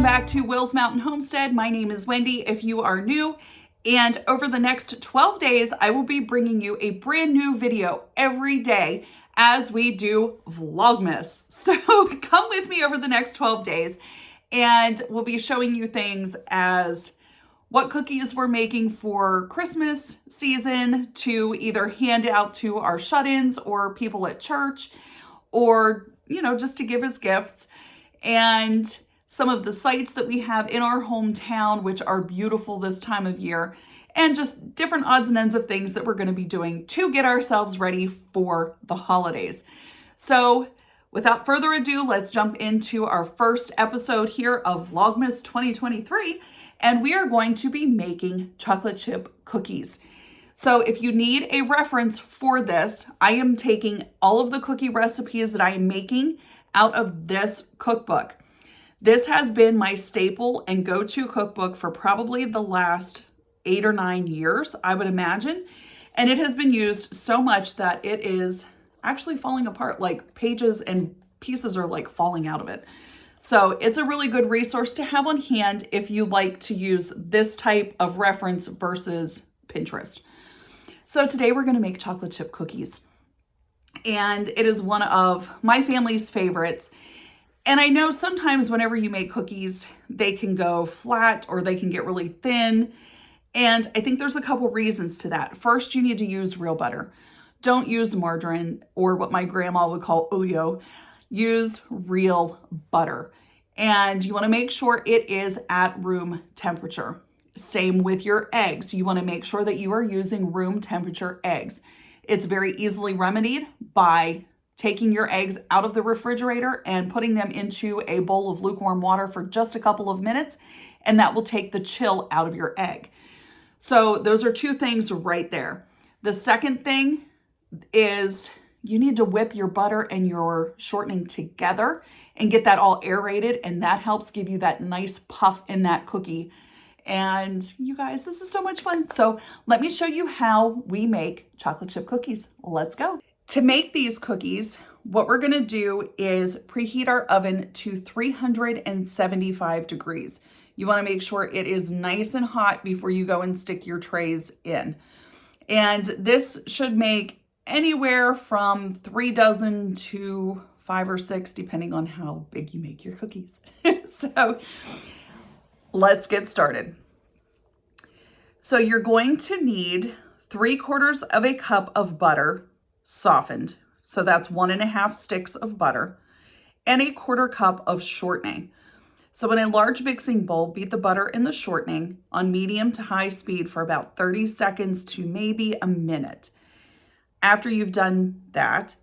back to Will's Mountain Homestead. My name is Wendy if you are new, and over the next 12 days, I will be bringing you a brand new video every day as we do Vlogmas. So come with me over the next 12 days and we'll be showing you things as what cookies we're making for Christmas season to either hand out to our shut-ins or people at church, or, you know, just to give as gifts. And some of the sites that we have in our hometown, which are beautiful this time of year, and just different odds and ends of things that we're going to be doing to get ourselves ready for the holidays. So without further ado, let's jump into our first episode here of Vlogmas 2023, and we are going to be making chocolate chip cookies. So if you need a reference for this, I am taking all of the cookie recipes that I am making out of this cookbook. This has been my staple and go-to cookbook for probably the last 8 or 9 years, I would imagine. And it has been used so much that it is actually falling apart, like pages and pieces are like falling out of it. So it's a really good resource to have on hand if you like to use this type of reference versus Pinterest. So today we're going to make chocolate chip cookies. And it is one of my family's favorites. And I know sometimes whenever you make cookies, they can go flat or they can get really thin. And I think there's a couple reasons to that. First, you need to use real butter. Don't use margarine or what my grandma would call oleo. Use real butter. And you want to make sure it is at room temperature. Same with your eggs. You want to make sure that you are using room temperature eggs. It's very easily remedied by taking your eggs out of the refrigerator and putting them into a bowl of lukewarm water for just a couple of minutes, and that will take the chill out of your egg. So those are two things right there. The second thing is you need to whip your butter and your shortening together and get that all aerated, and that helps give you that nice puff in that cookie. And you guys, this is so much fun. So let me show you how we make chocolate chip cookies. Let's go. To make these cookies, what we're gonna do is preheat our oven to 375 degrees. You wanna make sure it is nice and hot before you go and stick your trays in. And this should make anywhere from 3 dozen to 5 or 6, depending on how big you make your cookies. So let's get started. So you're going to need 3/4 of a cup of butter softened. So that's 1.5 sticks of butter and 1/4 cup of shortening. So in a large mixing bowl, beat the butter and the shortening on medium to high speed for about 30 seconds to maybe a minute. After you've done that,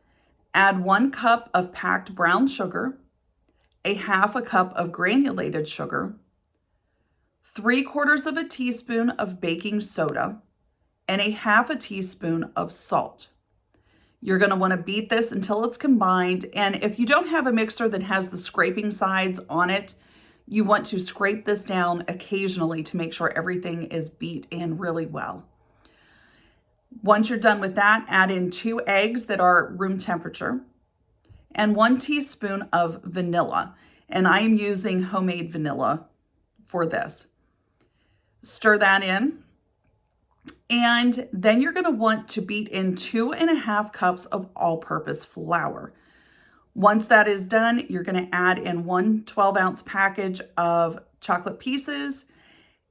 add 1 cup of packed brown sugar, 1/2 cup of granulated sugar, 3/4 of a teaspoon of baking soda, and 1/2 teaspoon of salt. You're going to want to beat this until it's combined. And if you don't have a mixer that has the scraping sides on it, you want to scrape this down occasionally to make sure everything is beat in really well. Once you're done with that, add in 2 eggs that are room temperature and 1 teaspoon of vanilla. And I am using homemade vanilla for this. Stir that in. And then you're going to want to beat in 2.5 cups of all-purpose flour. Once that is done, you're going to add in 1 12-ounce package of chocolate pieces.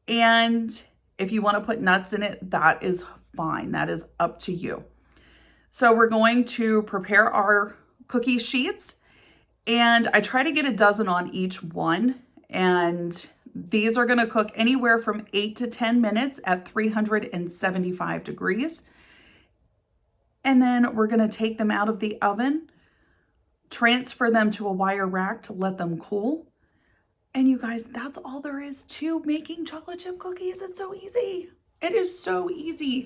And if you want to put nuts in it, that is fine. That is up to you. So we're going to prepare our cookie sheets. And I try to get 12 on each one. And these are going to cook anywhere from 8 to 10 minutes at 375 degrees. And then we're going to take them out of the oven, transfer them to a wire rack to let them cool. And you guys, that's all there is to making chocolate chip cookies. It's so easy. It is so easy.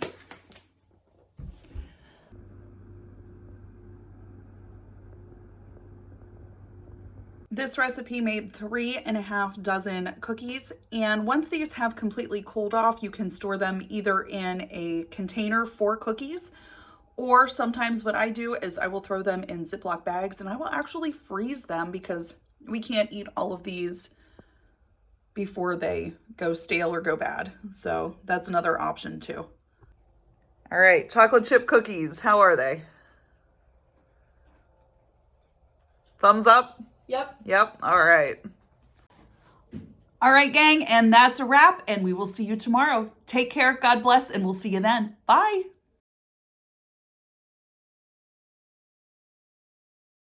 This recipe made 3.5 dozen cookies, and once these have completely cooled off, you can store them either in a container for cookies, or sometimes what I do is I will throw them in Ziploc bags and I will actually freeze them because we can't eat all of these before they go stale or go bad. So that's another option too. All right, chocolate chip cookies, how are they? Thumbs up? Yep. Yep, all right. All right, gang, and that's a wrap, and we will see you tomorrow. Take care, God bless, and we'll see you then. Bye.